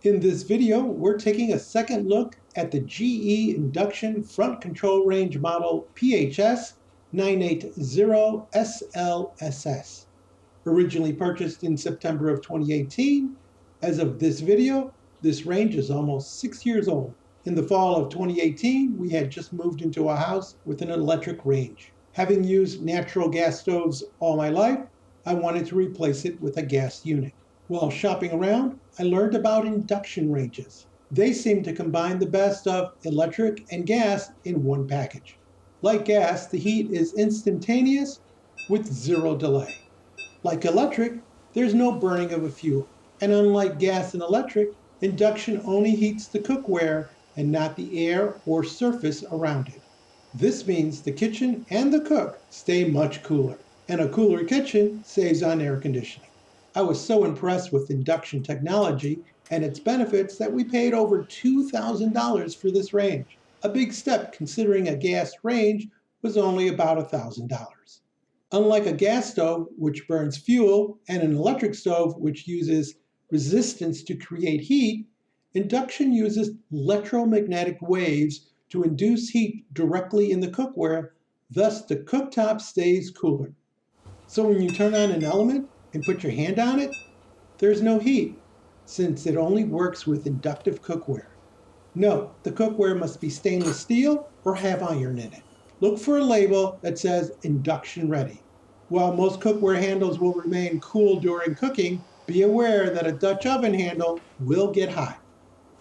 In this video, we're taking a second look at the GE Induction Front Control Range model PHS930SLSS. Originally purchased in September of 2018, as of this video, this range is almost 6 years old. In the fall of 2018, we had just moved into a house with an electric range. Having used natural gas stoves all my life, I wanted to replace it with a gas unit. While shopping around, I learned about induction ranges. They seem to combine the best of electric and gas in one package. Like gas, the heat is instantaneous with zero delay. Like electric, there's no burning of a fuel. And unlike gas and electric, induction only heats the cookware and not the air or surface around it. This means the kitchen and the cook stay much cooler, and a cooler kitchen saves on air conditioning. I was so impressed with induction technology and its benefits that we paid over $2,000 for this range. A big step considering a gas range was only about $1,000. Unlike a gas stove, which burns fuel, and an electric stove, which uses resistance to create heat, induction uses electromagnetic waves to induce heat directly in the cookware, thus the cooktop stays cooler. So when you turn on an element and put your hand on it, there's no heat, since it only works with inductive cookware. Note, the cookware must be stainless steel or have iron in it. Look for a label that says induction ready. While most cookware handles will remain cool during cooking, be aware that a Dutch oven handle will get hot.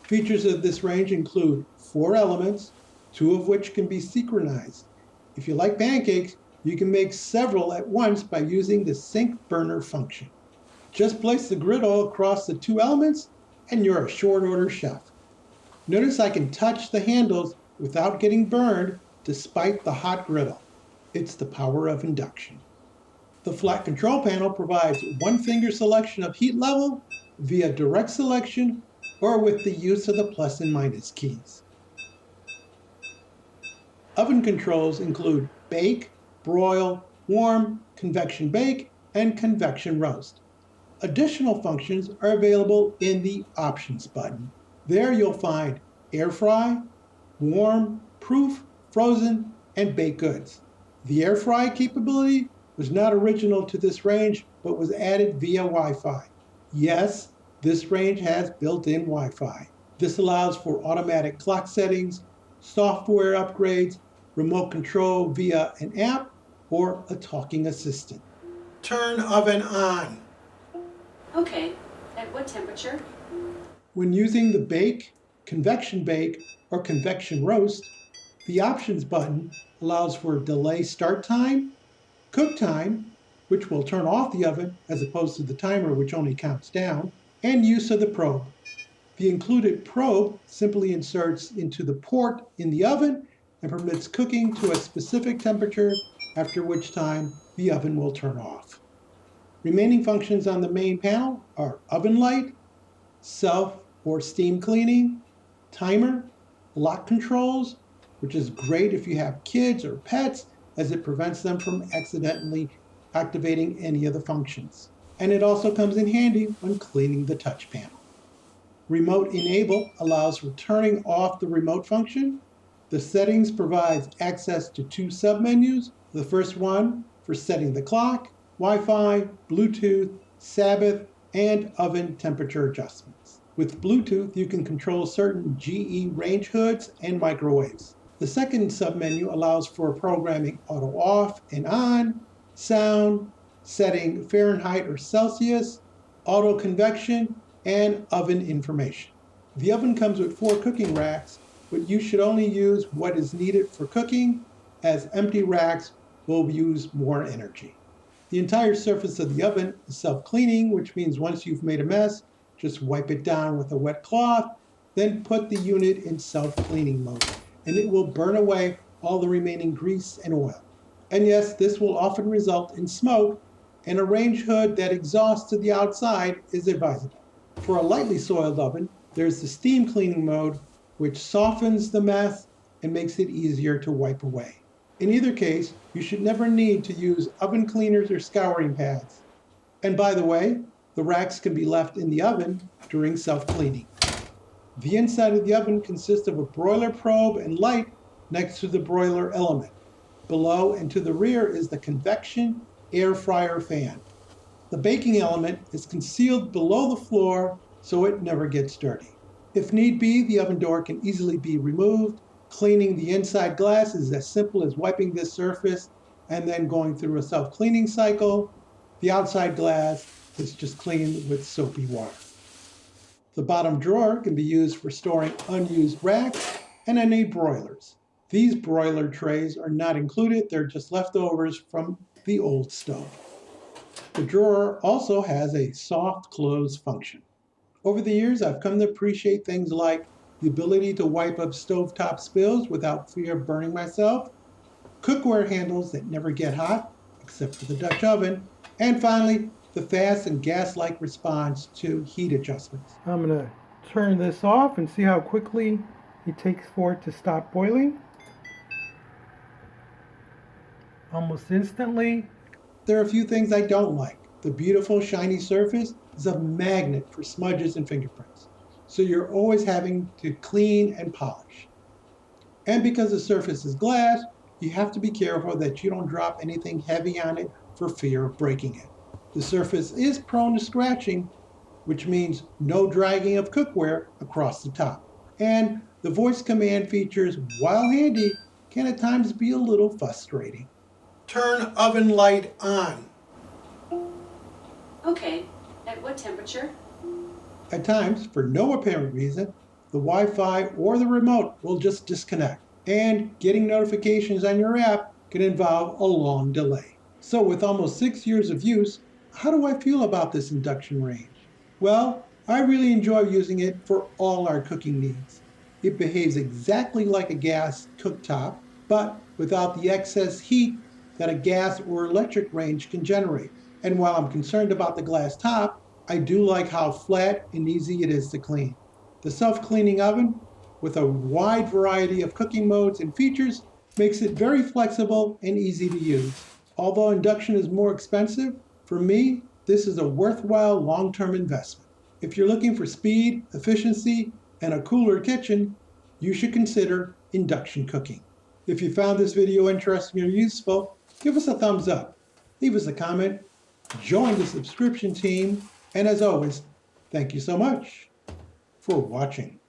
Features of this range include 4 elements, 2 of which can be synchronized. If you like pancakes, you can make several at once by using the sync burner function. Just place the griddle across the 2 elements and you're a short order chef. Notice I can touch the handles without getting burned despite the hot griddle. It's the power of induction. The flat control panel provides one-finger selection of heat level via direct selection or with the use of the plus and minus keys. Oven controls include bake, broil, warm, convection bake, and convection roast. Additional functions are available in the Options button. There you'll find air fry, warm, proof, frozen, and baked goods. The air fry capability was not original to this range, but was added via Wi-Fi. Yes, this range has built-in Wi-Fi. This allows for automatic clock settings, software upgrades, remote control via an app, or a talking assistant. Turn oven on. Okay, at what temperature? When using the bake, convection bake, or convection roast, the Options button allows for delay start time, cook time, which will turn off the oven as opposed to the timer which only counts down, and use of the probe. The included probe simply inserts into the port in the oven and permits cooking to a specific temperature, after which time the oven will turn off. Remaining functions on the main panel are oven light, self or steam cleaning, timer, lock controls, which is great if you have kids or pets as it prevents them from accidentally activating any of the functions. And it also comes in handy when cleaning the touch panel. Remote Enable allows for turning off the remote function. The settings provides access to 2 submenus. The first one for setting the clock, Wi-Fi, Bluetooth, Sabbath, and oven temperature adjustments. With Bluetooth, you can control certain GE range hoods and microwaves. The second submenu allows for programming auto off and on, sound, setting Fahrenheit or Celsius, auto convection, and oven information. The oven comes with 4 cooking racks, but you should only use what is needed for cooking, as empty racks will use more energy. The entire surface of the oven is self-cleaning, which means once you've made a mess, just wipe it down with a wet cloth, then put the unit in self-cleaning mode, and it will burn away all the remaining grease and oil. And yes, this will often result in smoke, and a range hood that exhausts to the outside is advisable. For a lightly soiled oven, there's the steam cleaning mode, which softens the mess and makes it easier to wipe away. In either case, you should never need to use oven cleaners or scouring pads. And by the way, the racks can be left in the oven during self-cleaning. The inside of the oven consists of a broiler probe and light next to the broiler element. Below and to the rear is the convection air fryer fan. The baking element is concealed below the floor so it never gets dirty. If need be, the oven door can easily be removed. Cleaning the inside glass is as simple as wiping this surface and then going through a self-cleaning cycle. The outside glass is just cleaned with soapy water. The bottom drawer can be used for storing unused racks and any broilers. These broiler trays are not included, they're just leftovers from the old stove. The drawer also has a soft close function. Over the years, I've come to appreciate things like the ability to wipe up stovetop spills without fear of burning myself, cookware handles that never get hot, except for the Dutch oven, and finally, the fast and gas-like response to heat adjustments. I'm going to turn this off and see how quickly it takes for it to stop boiling. Almost instantly. There are a few things I don't like. The beautiful shiny surface is a magnet for smudges and fingerprints, so you're always having to clean and polish. And because the surface is glass, you have to be careful that you don't drop anything heavy on it for fear of breaking it. The surface is prone to scratching, which means no dragging of cookware across the top. And the voice command features, while handy, can at times be a little frustrating. Turn oven light on. Okay, at what temperature? At times, for no apparent reason, the Wi-Fi or the remote will just disconnect, and getting notifications on your app can involve a long delay. So with almost 6 years of use, how do I feel about this induction range? Well, I really enjoy using it for all our cooking needs. It behaves exactly like a gas cooktop, but without the excess heat that a gas or electric range can generate. And while I'm concerned about the glass top, I do like how flat and easy it is to clean. The self-cleaning oven, with a wide variety of cooking modes and features, makes it very flexible and easy to use. Although induction is more expensive, for me, this is a worthwhile long-term investment. If you're looking for speed, efficiency, and a cooler kitchen, you should consider induction cooking. If you found this video interesting or useful, give us a thumbs up, leave us a comment, join the subscription team, and as always, thank you so much for watching.